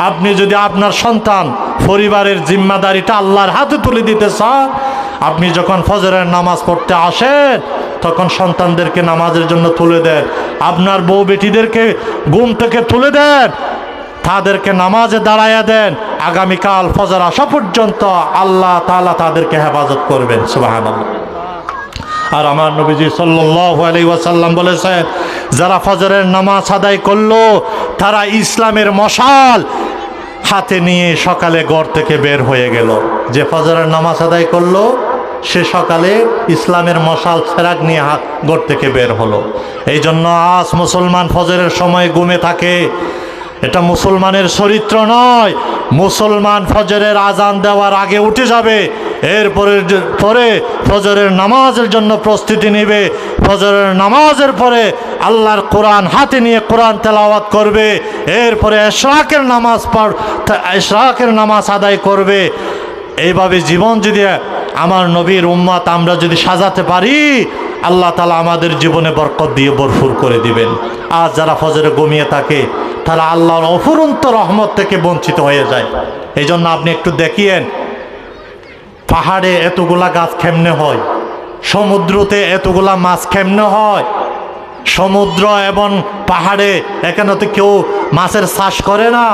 আপনি যদি আপনার সন্তান পরিবারের জিম্মাদারিটা আল্লাহর হাতে তুলে দিতে চান, আপনি যখন ফজরের নামাজ পড়তে আসেন তখন সন্তানদেরকে নামাজের জন্য তুলে দেন, আপনার বউ বেটিদেরকে ঘুম থেকে তুলে দেন, তাদেরকে নামাজে দাঁড়াইয়া দেন। আগামীকাল ফজর আসা পর্যন্ত আল্লাহ তাআলা তাদেরকে হেফাজত করবেন। সুবহানাল্লাহ। আর আমার নবীজি সাল্লাল্লাহু আলাইহি ওয়াসাল্লাম বলেছেন, যারা ফজরের নামাজ আদায় করলো তারা ইসলামের মশাল হাতে নিয়ে সকালে ঘর থেকে বের হয়ে গেল। যে ফজরের নামাজ আদায় করলো সে সকালে ইসলামের মশাল চেরাগ নিয়ে ঘর থেকে বের হলো। এই জন্য আজ মুসলমান ফজরের সময় ঘুমে থাকে, এটা মুসলমানের চরিত্র নয়। মুসলমান ফজরের আজান দেওয়ার আগে উঠে যাবে, এরপরে ফজরের নামাজের জন্য প্রস্তুতি নেবে, ফজরের নামাজের পরে আল্লাহর কোরআন হাতে নিয়ে কোরআন তেলাওয়াত করবে, এরপরে ইশরাকের নামাজ আদায় করবে। এইভাবে জীবন যদি আমার নবীর উম্মত আমরা যদি সাজাতে পারি, আল্লাহ তাআলা আমাদের জীবনে বরকত দিয়ে ভরপুর করে দিবেন। আজ যারা ফজরে ঘুমিয়ে থাকে তারা আল্লাহর অফুরন্ত রহমত থেকে বঞ্চিত হয়ে যায়। এই জন্য আপনি একটু দেখিয়েন, পাহাড়ে এতগুলা গাছ কেমনে হয়, সমুদ্রতে এতগুলা মাছ কেমনে হয়। সমুদ্র এবং পাহাড়ে এখানে তো কেউ মাছের চাষ করে না,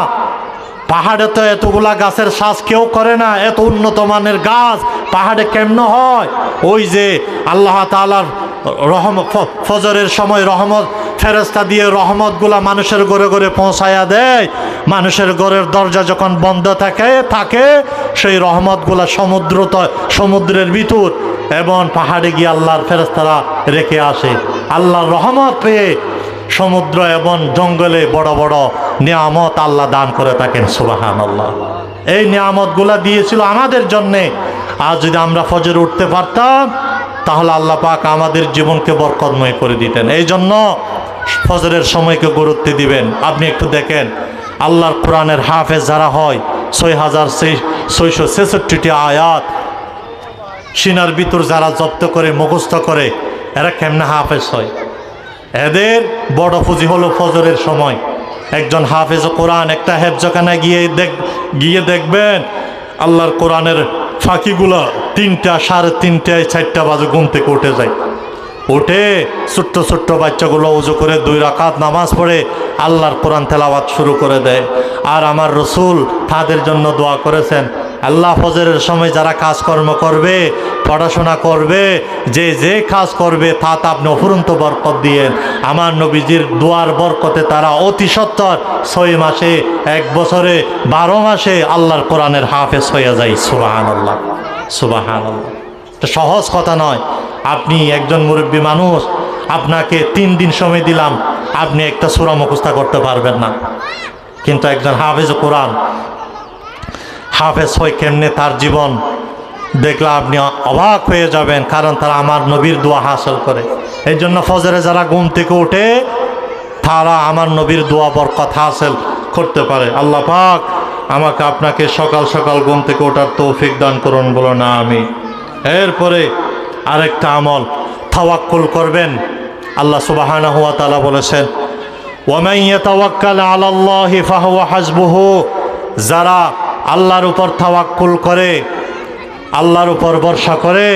পাহাড়ে তো এতগুলা গাছের চাষ কেউ করে না। এত উন্নত মানের গাছ পাহাড়ে কেমনে হয়? ওই যে আল্লাহ তাআলার ফজরের সময় রহমত ফেরেশতা দিয়ে রহমতগুলা মানুষের ঘরে ঘরে পৌঁছায়া দেয়। মানুষের ঘরের দরজা যখন বন্ধ থাকে সেই রহমতগুলা সমুদ্রের ভিতর এবং পাহাড়ে গিয়ে আল্লাহর ফেরেশতারা রেখে আসে। আল্লাহর রহমত পেয়ে সমুদ্র এবং জঙ্গলে বড় বড় নিয়ামত আল্লাহ দান করে থাকেন। সুবহানাল্লাহ। এই নিয়ামতগুলা দিয়েছিল আমাদের জন্যে। আর যদি আমরা ফজরে উঠতে পারতাম তাহলে আল্লাহ পাক আমাদের জীবনকে বরকতময় করে দিতেন। এই জন্য ফজরের সময়কে গুরুত্ব দিবেন। আপনি একটু দেখেন, আল্লাহর কোরআনের হাফেজ যারা হয় 6666টি আয়াত সিনার ভিতর যারা জব্দ করে মুখস্থ করে, এরা কেমনে হাফেজ হয়? এদের বড় পুঁজি হলো ফজরের সময়। একজন হাফেজ কোরআন একটা হেফজখানায় গিয়ে দেখবেন আল্লাহর কোরআনের ফাঁকিগুলো 3টা, 3:30, 4টা বাজে ঘুম থেকে উঠে যায়। উঠে ছোট্ট ছোট্ট বাচ্চাগুলো উজু করে 2 রাকাত নামাজ পড়ে আল্লাহর কোরআন তেলাওয়াত শুরু করে দেয়। আর আমার রসুল তাদের জন্য দোয়া করেছেন, আল্লাহ ফজরের সময় যারা কাজকর্ম করবে, পড়াশোনা করবে, যে কাজ করবে তা আপনি অফুরন্ত বরকত দিয়েন। আমার নবীজির দোয়ার বরকতে তারা অতি সত্বর 6 মাসে, 1 বছরে, 12 মাসে আল্লাহর কোরআনের হাফেজ হয়ে যায়। সুবহানাল্লাহ, সুবহানাল্লাহ। এটা সহজ কথা নয়। আপনি একজন মুরব্বী মানুষ, আপনাকে 3 দিন সময় দিলাম, আপনি একটা সূরা মুখস্থ করতে পারবেন না। কিন্তু একজন হাফেজ কোরআন হাফেজ হয় কেমনে, তার জীবন দেখলে আপনি অবাক হয়ে যাবেন, কারণ তারা আমার নবীর দোয়া হাসিল করে। এই জন্য ফজরে যারা ঘুম থেকে ওঠে তারা আমার নবীর দোয়া বরকত হাসিল করতে পারে। আল্লাহ পাক আমাকে আপনাকে সকাল সকাল ঘুম থেকে ওঠার তৌফিক দান করুন, বলো না আমি। এরপরে আরেকটা আমল, তাওয়াক্কুল করবেন। আল্লাহ সুবহানাহু ওয়া তাআলা বলেছেন, ওয়ামান ইয়াতাওয়াক্কাল আলাল্লাহি ফাহুয়া হাসবুহু। যারা আল্লাহর উপর তাওয়াক্কুল করে, আল্লাহর উপর ভরসা করে,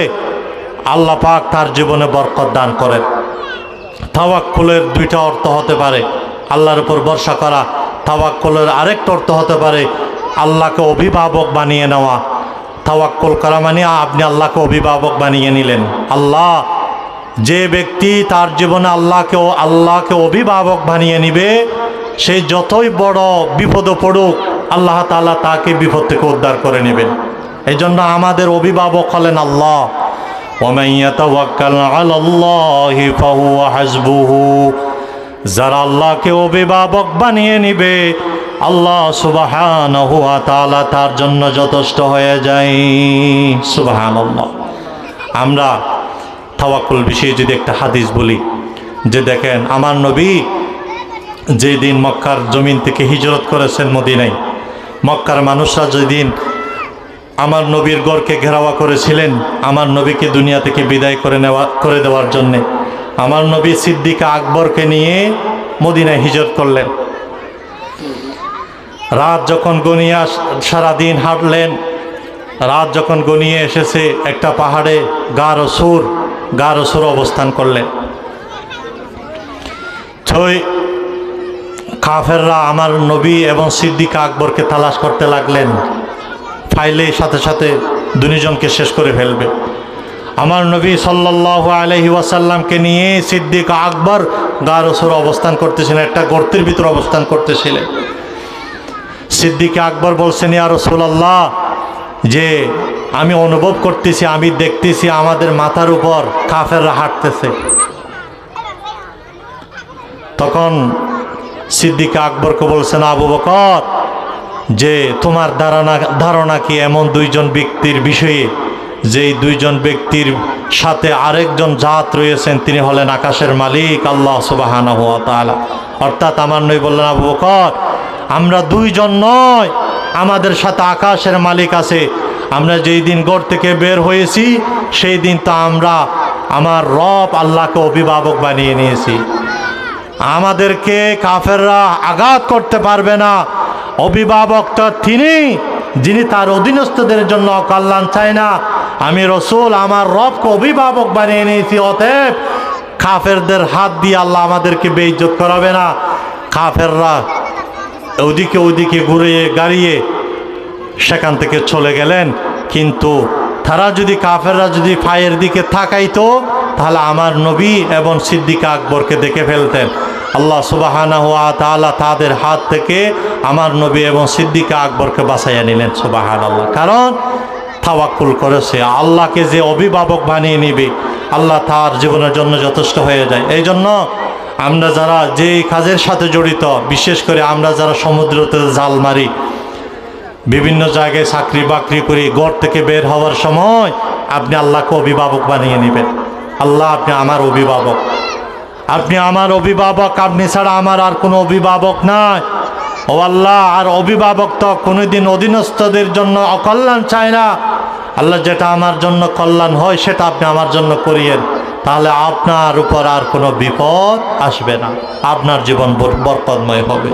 আল্লাহ পাক তার জীবনে বরকত দান করেন। তাওয়াক্কুলের 2টা অর্থ হতে পারে, আল্লাহর উপর ভরসা করা। তাওয়াক্কুলের আরেকটা অর্থ হতে পারে আল্লাহকে অভিভাবক বানিয়ে নেওয়া। তাওয়াক্কুল করা মানে আপনি আল্লাহকে অভিভাবক বানিয়ে নিলেন। আল্লাহ, যে ব্যক্তি তার জীবনে আল্লাহকে অভিভাবক বানিয়ে নিবে, সে যতই বড় বিপদে পড়ুক আল্লাহ তাআলা তাকে বিপদ থেকে উদ্ধার করে নেবেন। এই জন্য আমাদের অভিভাবক হলেন আল্লাহ। ওয়ামান ইয়াতাওয়াক্কাল আলাল্লাহি ফাহুয়া হাসবুহু। যারা আল্লাহকে অভিভাবক বানিয়ে নিবে আল্লাহ সুবহানাহু ওয়া তাআলা তার জন্য যথেষ্ট হয়ে যায়। সুবহানাল্লাহ। আমরা তাওয়াক্কুল বিষয়ে যদি একটা হাদিস বলি, যে দেখেন আমার নবী যেদিন মক্কার জমিন থেকে হিজরত করেছেন মদিনায়, মক্কার মানুষরা যেদিন আমার নবীর গড়কে ঘেরাওয়া করেছিলেন আমার নবীকে দুনিয়া থেকে বিদায় করে দেওয়ার জন্যে, আমার নবী সিদ্দিক আকবরকে নিয়ে মদিনায় হিজরত করলেন। রাত যখন গনিয়ে সারাদিন হাঁটলেন, রাত যখন গনিয়ে এসেছে, একটা পাহাড়ে গারো সুর অবস্থান করলেন। ছয় কাফেররা আমার নবী এবং সিদ্দিক আকবরকে তালাশ করতে লাগলেন, ফাইলে সাথে সাথে দুজনকে শেষ করে ফেলবে। আমার নবী সাল্লাল্লাহু আলাইহি ওয়াসাল্লামকে নিয়ে সিদ্দিক আকবর গারো সুর অবস্থান করতেছিলেন, একটা গর্তের ভিতর অবস্থান করতেছিলেন। সিদ্দিক আকবর বলছেন, ইয়া রাসূলুল্লাহ, যে আমি অনুভব করতেছি, আমি দেখতেছি আমাদের মাথার উপর কাফেররা হাঁটতেছে। তখন সিদ্দিক আকবরকে বলছেন, আবু বকর, যে তোমার ধারণা কি এমন দুইজন ব্যক্তির বিষয়ে, যেই দুইজন ব্যক্তির সাথে আরেকজন জাত রয়েছেন, তিনি হলেন আকাশের মালিক আল্লাহ সুবহানাহু ওয়া তাআলা। অর্থাৎ আমার নবী বললেন, আবু বকর, আমরা দুইজন নয়, আমাদের সাথে আকাশের মালিক আছে। আমরা যেই দিন ঘর থেকে বের হয়েছি সেই দিন তো আমরা আমার রব আল্লাহকে অভিভাবক বানিয়ে নিয়েছি। আমাদেরকে কাফেররা আঘাত করতে পারবে না। অভিভাবকটা তিনি, যিনি তার অধীনস্থদের জন্য কল্যাণ চায় না। আমি রসুল আমার রবকে অভিভাবক বানিয়ে নিয়েছি, অতএব কাফেরদের হাত দিয়ে আল্লাহ আমাদেরকে বেইজ্জত করাবে না। কাফেররা ওদিকে ঘুরিয়ে গাড়িয়ে সেখান থেকে চলে গেলেন। কিন্তু কাফেররা যদি ফায়ের দিকে তাকাইতো, তাহলে আমার নবী এবং সিদ্দিক আকবরকে দেখে ফেলতেন। আল্লাহ সুবহানাহু ওয়া তাআলা তাদের হাত থেকে আমার নবী এবং সিদ্দিক আকবরকে বাঁচাইয়া নিলেন, সুবহানাল্লাহ। কারণ তাওয়াক্কুল করেছে, আল্লাহকে যে অভিভাবক বানিয়ে নিবে, আল্লাহ তার জীবনের জন্য যথেষ্ট হয়ে যায়। এই জন্য আমরা যারা যেই কাজের সাথে জড়িত, বিশেষ করে আমরা যারা সমুদ্রতে জাল মারি, বিভিন্ন জায়গায় চাকরি বাকরি করি, ঘর থেকে বের হওয়ার সময় আপনি আল্লাহকে অভিভাবক বানিয়ে নেবেন। আল্লাহ, আপনি আমার অভিভাবক, আপনি আমার অভিভাবক, আপনি ছাড়া আমার আর কোনো অভিভাবক নাই। ও আল্লাহ, আর অভিভাবক তো কোনোদিন অধীনস্থদের জন্য অকল্যাণ চায় না। আল্লাহ, যেটা আমার জন্য কল্যাণ হয় সেটা আপনি আমার জন্য করিয়েন, তাহলে আপনার উপর আর কোনো বিপদ আসবে না, আপনার জীবন বরকতময় হবে।